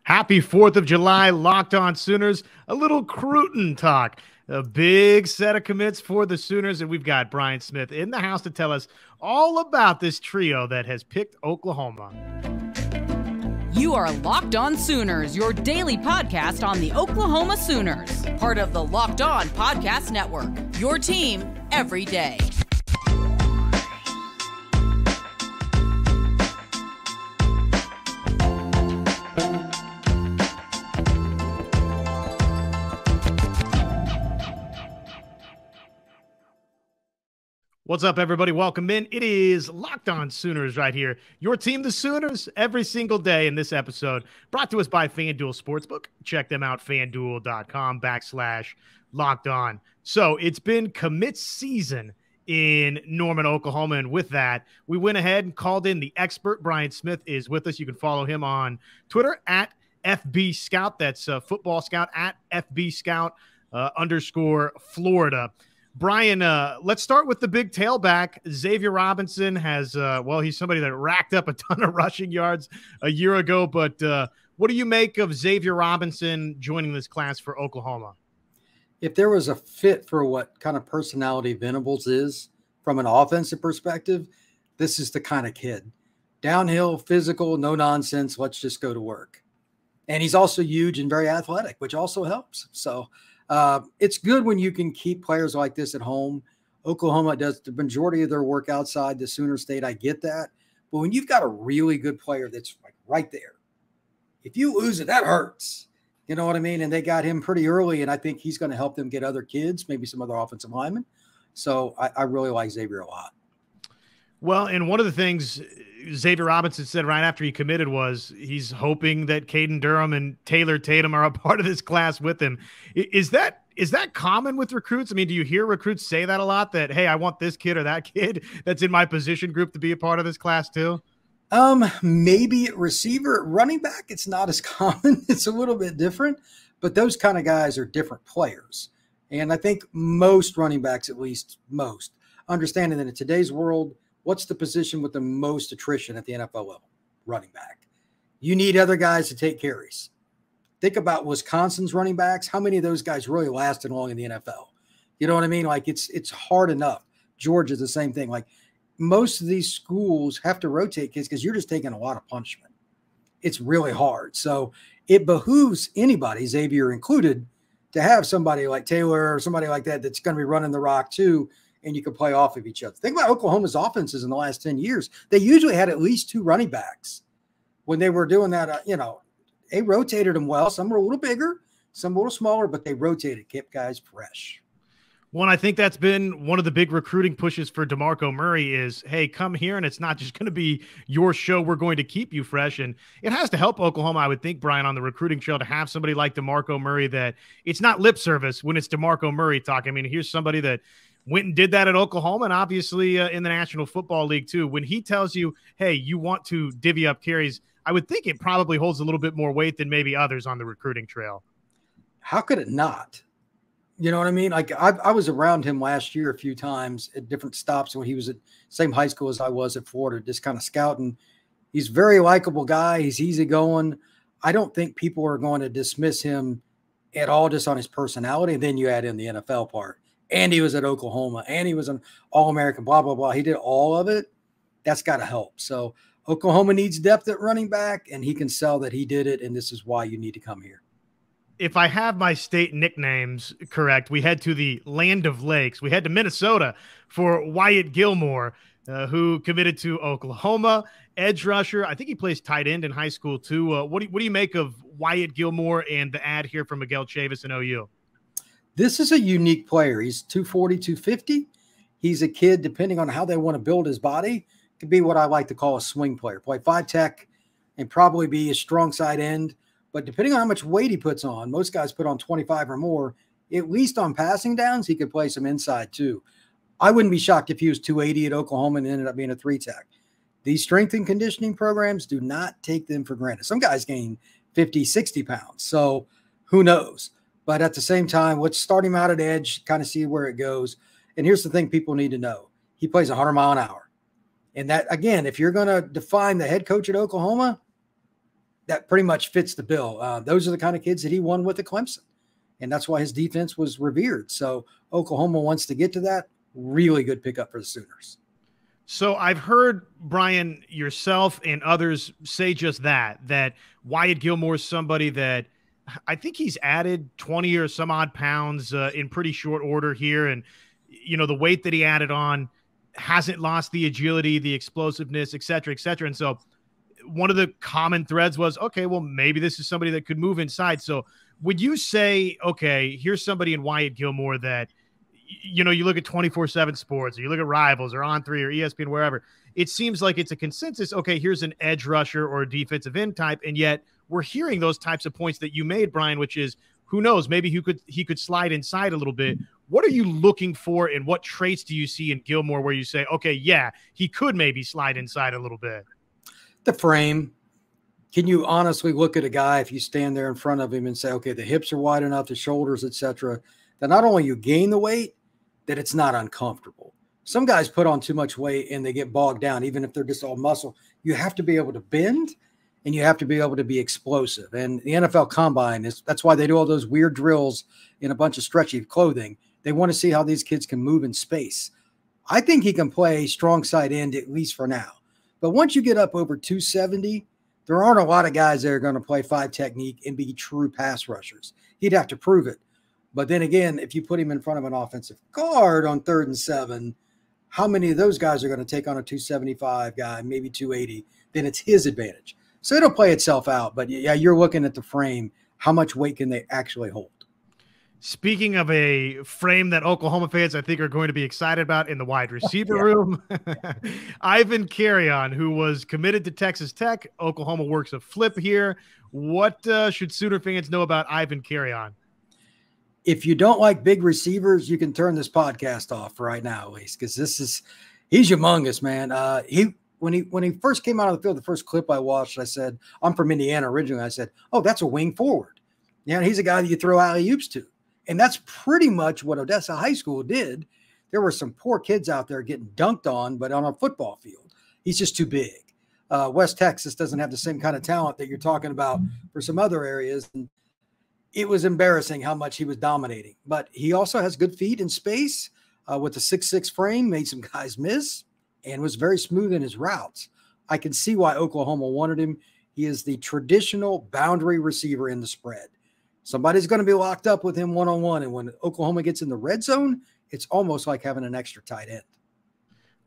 Happy 4th of July, Locked On Sooners. A little Cruton talk. A big set of commits for the Sooners, and we've got Brian Smith in the house to tell us all about this trio that has picked Oklahoma. You are Locked On Sooners, your daily podcast on the Oklahoma Sooners. Part of the Locked On Podcast Network, your team every day. What's up, everybody? Welcome in. It is Locked On Sooners right here. Your team, the Sooners, every single day in this episode. Brought to us by FanDuel Sportsbook. Check them out, fanduel.com/Locked On. So it's been commit season in Norman, Oklahoma. And with that, we went ahead and called in the expert. Brian Smith is with us. You can follow him on Twitter at FB Scout. That's football scout at FB Scout _Florida. Brian, let's start with the big tailback. Xavier Robinson has, he's somebody that racked up a ton of rushing yards a year ago. But what do you make of Xavier Robinson joining this class for Oklahoma? If there was a fit for what kind of personality Venables is from an offensive perspective, this is the kind of kid. Downhill, physical, no nonsense. Let's just go to work. And he's also huge and very athletic, which also helps. So it's good when you can keep players like this at home. Oklahoma does the majority of their work outside the Sooner State. I get that. But when you've got a really good player that's like right there, if you lose it, that hurts. You know what I mean? And they got him pretty early, and I think he's going to help them get other kids, maybe some other offensive linemen. So I really like Xavier a lot. Well, and one of the things Xavier Robinson said right after he committed was he's hoping that Caden Durham and Taylor Tatum are a part of this class with him. Is that common with recruits? I mean, do you hear recruits say that a lot, that, hey, I want this kid or that kid that's in my position group to be a part of this class too? Maybe at receiver. Running back, it's not as common. It's a little bit different, but those kind of guys are different players. And I think most running backs, at least most, understanding that in today's world, what's the position with the most attrition at the NFL level? Running back. You need other guys to take carries. Think about Wisconsin's running backs. How many of those guys really lasted long in the NFL? You know what I mean? Like it's hard enough. Georgia's the same thing. Like most of these schools have to rotate kids because you're just taking a lot of punishment. It's really hard. So it behooves anybody, Xavier included, to have somebody like Taylor or somebody like that that's going to be running the rock too, and you can play off of each other. Think about Oklahoma's offenses in the last 10 years. They usually had at least two running backs when they were doing that. They rotated them well. Some were a little bigger, some a little smaller, but they rotated, kept guys fresh. Well, I think that's been one of the big recruiting pushes for DeMarco Murray is, hey, come here, and it's not just going to be your show. We're going to keep you fresh. And it has to help Oklahoma, I would think, Brian, on the recruiting trail to have somebody like DeMarco Murray that it's not lip service when it's DeMarco Murray talking. I mean, here's somebody that went and did that at Oklahoma and obviously in the National Football League too. When he tells you, hey, you want to divvy up carries, I would think it probably holds a little bit more weight than maybe others on the recruiting trail. How could it not? You know what I mean? Like I was around him last year a few times at different stops when he was at same high school as I was at Florida, just kind of scouting. He's a very likable guy. He's easygoing. I don't think people are going to dismiss him at all just on his personality. And then you add in the NFL part. And he was at Oklahoma, and he was an All-American, blah, blah, blah. He did all of it. That's got to help. So Oklahoma needs depth at running back, and he can sell that he did it, and this is why you need to come here. If I have my state nicknames correct, we head to the Land of Lakes. We head to Minnesota for Wyatt Gilmore, who committed to Oklahoma, edge rusher. I think he plays tight end in high school too. What do you make of Wyatt Gilmore and the ad here from Miguel Chavis and OU? This is a unique player. He's 240, 250. He's a kid, depending on how they want to build his body, could be what I like to call a swing player. Play 5 tech and probably be a strong side end. But depending on how much weight he puts on, most guys put on 25 or more, at least on passing downs, he could play some inside too. I wouldn't be shocked if he was 280 at Oklahoma and ended up being a 3 tech. These strength and conditioning programs do not take them for granted. Some guys gain 50, 60 pounds. So who knows? But at the same time, let's start him out at edge, kind of see where it goes. And here's the thing people need to know. He plays 100 mile an hour. And that, again, if you're going to define the head coach at Oklahoma, that pretty much fits the bill. Those are the kind of kids that he won with at Clemson. And that's why his defense was revered. So Oklahoma wants to get to that. Really good pickup for the Sooners. So I've heard, Brian, yourself and others say just that Wyatt Gilmore is somebody that I think he's added 20 or some odd pounds in pretty short order here. And, you know, the weight that he added on hasn't lost the agility, the explosiveness, et cetera, et cetera. And so one of the common threads was, okay, well, maybe this is somebody that could move inside. So would you say, okay, here's somebody in Wyatt Gilmore that, you know, you look at 24/7 Sports, or you look at Rivals or On3 or ESPN, wherever, it seems like it's a consensus. Okay, here's an edge rusher or a defensive end type. And yet we're hearing those types of points that you made, Brian, which is, who knows, maybe he could slide inside a little bit. What are you looking for, and what traits do you see in Gilmore where you say, okay, yeah, he could maybe slide inside a little bit? The frame. Can you honestly look at a guy, if you stand there in front of him and say, okay, the hips are wide enough, the shoulders, etc., that not only you gain the weight, that it's not uncomfortable. Some guys put on too much weight and they get bogged down, even if they're just all muscle. You have to be able to bend, and you have to be able to be explosive. And the NFL Combine, that's why they do all those weird drills in a bunch of stretchy clothing. They want to see how these kids can move in space. I think he can play strong side end, at least for now. But once you get up over 270, there aren't a lot of guys that are going to play 5 technique and be true pass rushers. He'd have to prove it. But then again, if you put him in front of an offensive guard on 3rd and 7, how many of those guys are going to take on a 275 guy, maybe 280? Then it's his advantage. So it'll play itself out. But yeah, you're looking at the frame. How much weight can they actually hold? Speaking of a frame that Oklahoma fans, I think, are going to be excited about in the wide receiver room, Ivan Carreon, who was committed to Texas Tech. Oklahoma works a flip here. What should Sooner fans know about Ivan Carreon? If you don't like big receivers, you can turn this podcast off right now, at least, because he's humongous, man. When he first came out of the field, the first clip I watched, I said, I'm from Indiana originally. I said, oh, that's a wing forward. Yeah, he's a guy that you throw alley-oops to. And that's pretty much what Odessa High School did. There were some poor kids out there getting dunked on, but on a football field. He's just too big. West Texas doesn't have the same kind of talent that you're talking about for some other areas. And it was embarrassing how much he was dominating. But he also has good feet in space with a 6'6" frame, made some guys miss, and was very smooth in his routes. I can see why Oklahoma wanted him. He is the traditional boundary receiver in the spread. Somebody's going to be locked up with him one-on-one. And when Oklahoma gets in the red zone, it's almost like having an extra tight end.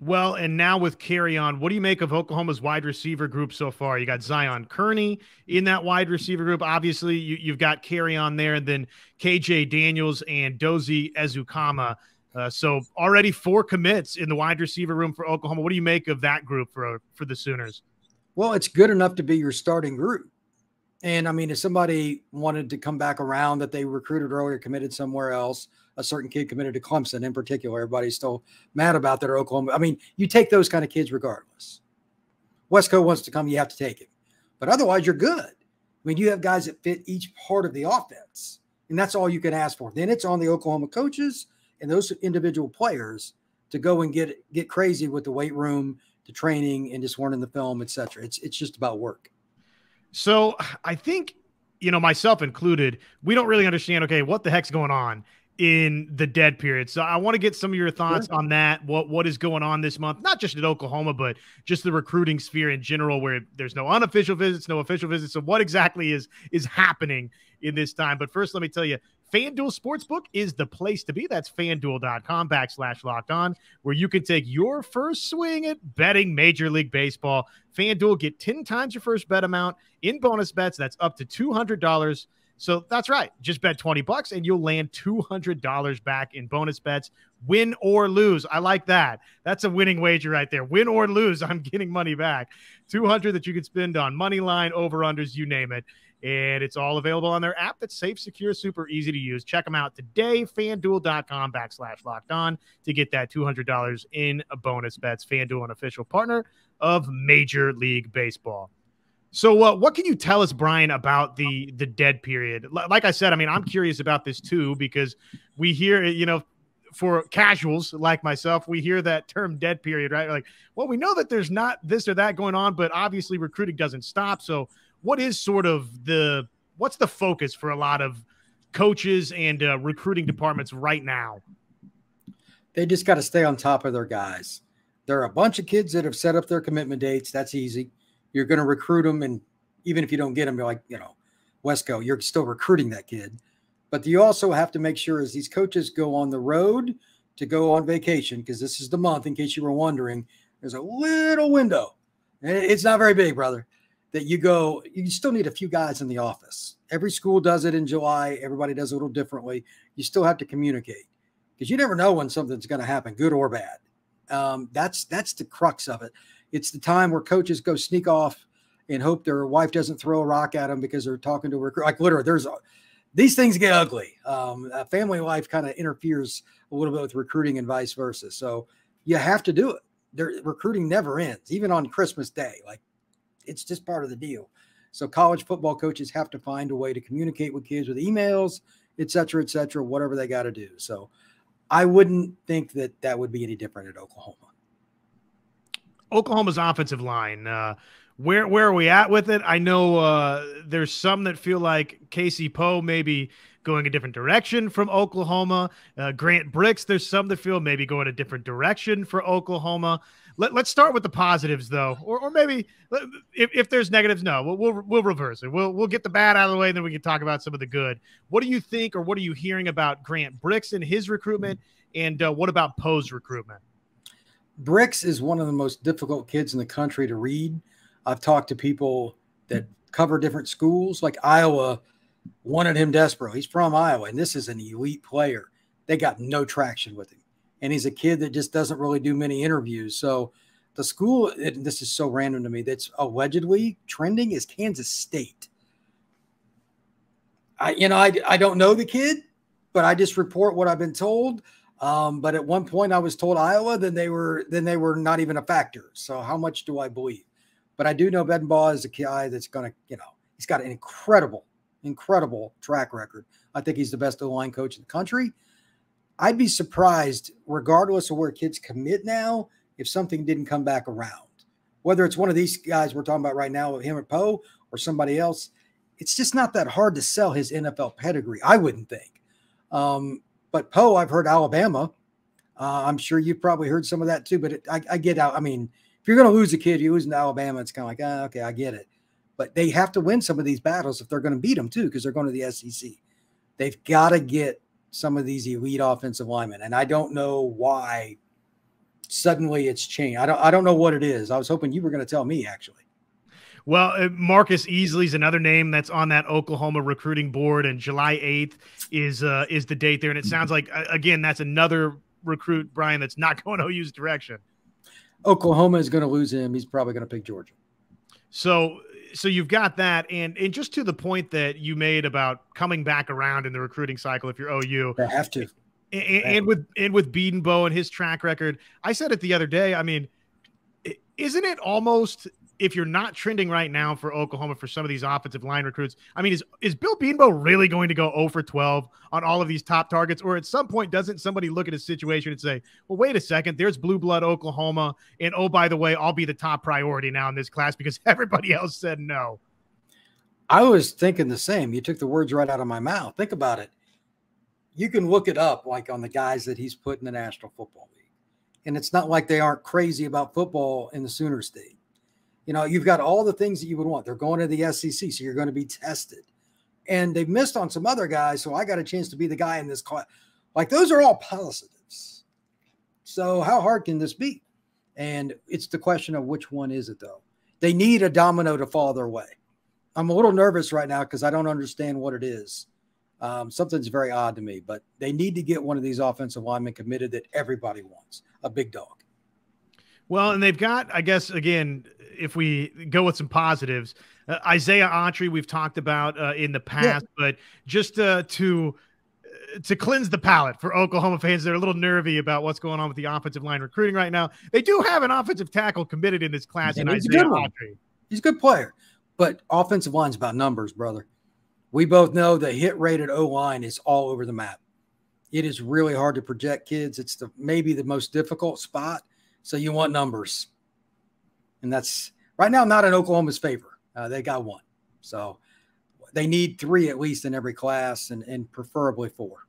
Well, and now with Carreon, what do you make of Oklahoma's wide receiver group so far? You got Zion Kearney in that wide receiver group. Obviously, you've got Carreon there, and then KJ Daniels and Dozie Ezukama. So already 4 commits in the wide receiver room for Oklahoma. What do you make of that group for the Sooners? Well, it's good enough to be your starting group. And, I mean, if somebody wanted to come back around that they recruited earlier, committed somewhere else, a certain kid committed to Clemson in particular, everybody's still mad about that, or Oklahoma. I mean, you take those kind of kids regardless. Westco wants to come, you have to take him. But otherwise, you're good. I mean, you have guys that fit each part of the offense, and that's all you can ask for. Then it's on the Oklahoma coaches and those individual players to go and get crazy with the weight room, the training, and just learning the film, et cetera. It's just about work. So I think, myself included, we don't really understand, okay, what the heck's going on in the dead period. So I want to get some of your thoughts on that. What is going on this month, not just at Oklahoma, but just the recruiting sphere in general, where there's no unofficial visits, no official visits. So what exactly is happening in this time? But first, let me tell you, FanDuel Sportsbook is the place to be. That's FanDuel.com/lockedon, where you can take your first swing at betting Major League Baseball. FanDuel, get 10 times your first bet amount in bonus bets. That's up to $200. So that's right. Just bet $20 and you'll land $200 back in bonus bets, win or lose. I like that. That's a winning wager right there. Win or lose, I'm getting money back. $200 that you can spend on money line, over-unders, you name it. And it's all available on their app that's safe, secure, super easy to use. Check them out today, FanDuel.com/lockedon, to get that $200 in bonus bets. FanDuel, an official partner of Major League Baseball. So what can you tell us, Brian, about the dead period? Like I said, I mean, I'm curious about this too, because we hear, for casuals like myself, we hear that term dead period, right? Like, well, we know that there's not this or that going on, but obviously recruiting doesn't stop. So what is sort of what's the focus for a lot of coaches and recruiting departments right now? They just got to stay on top of their guys. There are a bunch of kids that have set up their commitment dates. That's easy. You're going to recruit them, and even if you don't get them, you're like, Wesco, you're still recruiting that kid. But you also have to make sure as these coaches go on the road to go on vacation, because this is the month, in case you were wondering, there's a little window. It's not very big, brother, that you still need a few guys in the office. Every school does it in July. Everybody does it a little differently. You still have to communicate because you never know when something's going to happen, good or bad. That's the crux of it. It's the time where coaches go sneak off and hope their wife doesn't throw a rock at them because they're talking to a recruiter. Like literally, these things get ugly. Family life kind of interferes a little bit with recruiting and vice versa. So you have to do it. Recruiting never ends, even on Christmas Day. Like it's just part of the deal. So college football coaches have to find a way to communicate with kids with emails, et cetera, whatever they got to do. So I wouldn't think that would be any different at Oklahoma. Oklahoma's offensive line, where are we at with it? I know there's some that feel like Casey Poe maybe going a different direction from Oklahoma. Grant Brix, there's some that feel maybe going a different direction for Oklahoma. Let's start with the positives, though, or maybe if there's negatives, no, we'll reverse it. We'll get the bad out of the way, and then we can talk about some of the good. What do you think, or what are you hearing about Grant Brix and his recruitment, and what about Poe's recruitment? Brix is one of the most difficult kids in the country to read. I've talked to people that cover different schools, like Iowa wanted him desperately. He's from Iowa, and this is an elite player. They got no traction with him. And he's a kid that just doesn't really do many interviews. So the school, this is so random to me, that's allegedly trending is Kansas State. I don't know the kid, but I just report what I've been told. But at one point I was told Iowa, then they were not even a factor. So how much do I believe? But I do know Bedenbaugh is a guy that's going to, he's got an incredible track record. I think he's the best O-line coach in the country. I'd be surprised, regardless of where kids commit now, if something didn't come back around. Whether it's one of these guys we're talking about right now, him or Poe, or somebody else, it's just not that hard to sell his NFL pedigree, I wouldn't think. But Poe, I've heard Alabama. I'm sure you've probably heard some of that too, but I get out. I mean, if you're going to lose a kid, you lose to Alabama, it's kind of like, okay, I get it. But they have to win some of these battles if they're going to beat them too, because they're going to the SEC. They've got to get some of these elite offensive linemen. And I don't know why suddenly it's changed. I don't know what it is. I was hoping you were going to tell me, actually. Well, Marcus Easley's another name that's on that Oklahoma recruiting board, and July 8th is the date there. And it sounds like, again, that's another recruit, Brian, that's not going OU's direction. Oklahoma is going to lose him. He's probably going to pick Georgia. So you've got that, and just to the point that you made about coming back around in the recruiting cycle if you're OU. They have to. And with Bedenbaugh and his track record, I said it the other day, I mean, isn't it almost, if you're not trending right now for Oklahoma for some of these offensive line recruits, I mean, is Bill Bedenbaugh really going to go 0 for 12 on all of these top targets? Or at some point, doesn't somebody look at a situation and say, well, wait a second, there's blue blood Oklahoma, and oh, by the way, I'll be the top priority now in this class because everybody else said no? I was thinking the same. You took the words right out of my mouth. Think about it. You can look it up, like on the guys that he's put in the National Football League. And it's not like they aren't crazy about football in the Sooner State. You've got all the things that you would want. They're going to the SEC, so you're going to be tested. And they've missed on some other guys, so I got a chance to be the guy in this class. Like, those are all positives. So how hard can this be? And it's the question of which one is it, though. They need a domino to fall their way. I'm a little nervous right now because I don't understand what it is. Something's very odd to me, but they need to get one of these offensive linemen committed that everybody wants, a big dog. Well, and they've got, I guess, again, if we go with some positives, Isaiah Autry we've talked about in the past, but just to cleanse the palate for Oklahoma fans, they're a little nervy about what's going on with the offensive line recruiting right now. They do have an offensive tackle committed in this class in Isaiah Autry. He's a good player, but offensive line's about numbers, brother. We both know the hit-rated O-line is all over the map. It is really hard to project kids. It's maybe the most difficult spot. So you want numbers. And that's right now not in Oklahoma's favor. They got one. So they need 3 at least in every class, and preferably 4.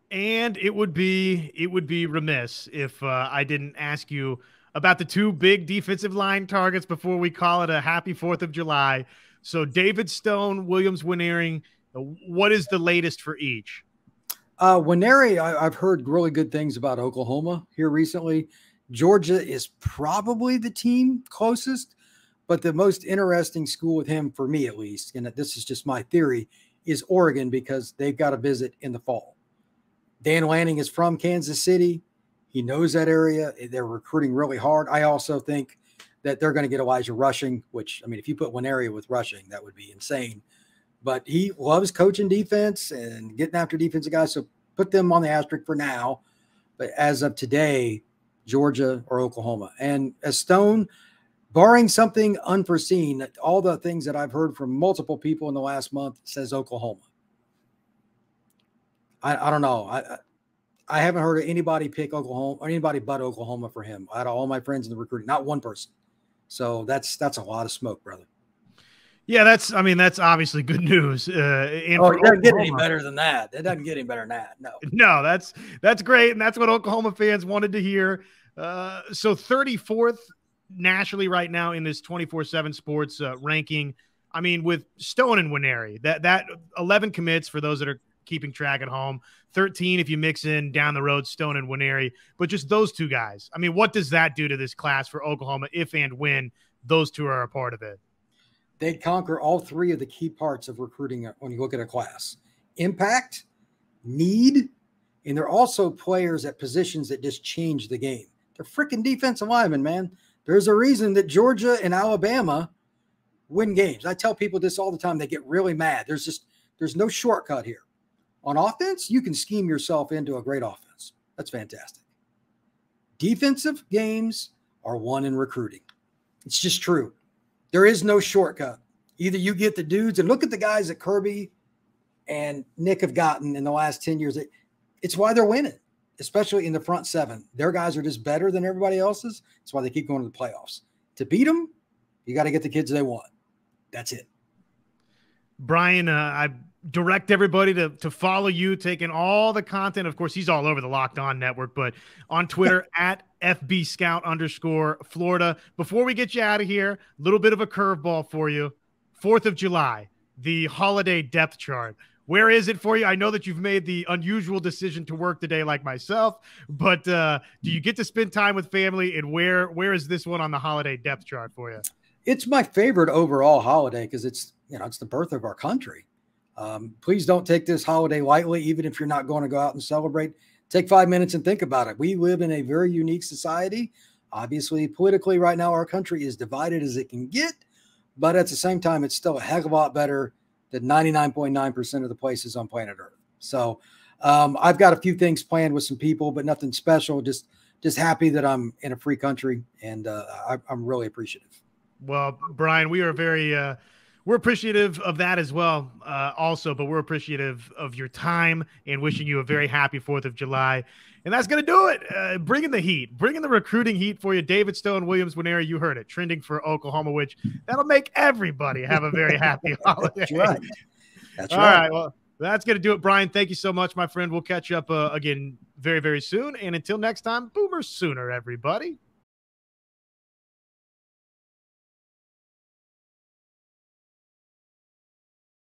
And it would be remiss if I didn't ask you about the 2 big defensive line targets before we call it a happy 4th of July. So David Stone, Williams Nwaneri, what is the latest for each? Nwaneri, I've heard really good things about Oklahoma here recently. Georgia is probably the team closest, but the most interesting school with him, for me at least, and this is just my theory, is Oregon, because they've got a visit in the fall. Dan Lanning is from Kansas City. He knows that area. They're recruiting really hard. I also think that they're going to get Elijah Rushing, which, I mean, if you put Nwaneri with Rushing, that would be insane. But he loves coaching defense and getting after defensive guys. So put them on the asterisk for now. But as of today, Georgia or Oklahoma. And as Stone, barring something unforeseen, all the things that I've heard from multiple people in the last month says Oklahoma. I don't know. I haven't heard of anybody pick Oklahoma or anybody but Oklahoma for him. Out of all my friends in the recruiting, not one person. So that's a lot of smoke, brother. Yeah, that's obviously good news. It doesn't get any better than that. It doesn't get any better than that. No, that's great, and that's what Oklahoma fans wanted to hear. So 34th nationally right now in this 24/7 Sports ranking. I mean, with Stone and Nwaneri, that 11 commits for those that are keeping track at home, 13 if you mix in down the road Stone and Nwaneri, but just those 2 guys. I mean, what does that do to this class for Oklahoma if and when those 2 are a part of it? They conquer all 3 of the key parts of recruiting when you look at a class: impact, need, and they're also players at positions that just change the game. They're freaking defensive linemen, man. There's a reason that Georgia and Alabama win games. I tell people this all the time. They get really mad. There's no shortcut here. On offense, you can scheme yourself into a great offense. That's fantastic. Defensive games are won in recruiting. It's just true. There is no shortcut. Either you get the dudes, and look at the guys that Kirby and Nick have gotten in the last 10 years. It's why they're winning, especially in the front 7. Their guys are just better than everybody else's. That's why they keep going to the playoffs. To beat them, you got to get the kids they want. That's it. Brian, I direct everybody to follow you, taking all the content. Of course, he's all over the Locked On Network, but on Twitter at FBScout_Florida. Before we get you out of here, a little bit of a curveball for you. 4th of July, the holiday depth chart. Where is it for you? I know that you've made the unusual decision to work today like myself, but do you get to spend time with family, and where is this one on the holiday depth chart for you? It's my favorite overall holiday because it's the birth of our country. Please don't take this holiday lightly, even if you're not going to go out and celebrate. Take 5 minutes and think about it. We live in a very unique society. Obviously, politically right now, our country is divided as it can get, but at the same time, it's still a heck of a lot better than 99.9% of the places on planet Earth. So I've got a few things planned with some people, but nothing special. Just happy that I'm in a free country, and I'm really appreciative. Well, Brian, we are we're appreciative of that as well, also, but we're appreciative of your time and wishing you a very happy 4th of July. And that's going to do it. Bringing the heat, bringing the recruiting heat for you. David Stone, Williams Nwaneri, you heard it, trending for Oklahoma, which that'll make everybody have a very happy holiday. That's right. That's All right. right. Well, that's going to do it. Brian, thank you so much, my friend. We'll catch up again very, very soon. And until next time, Boomer Sooner, everybody.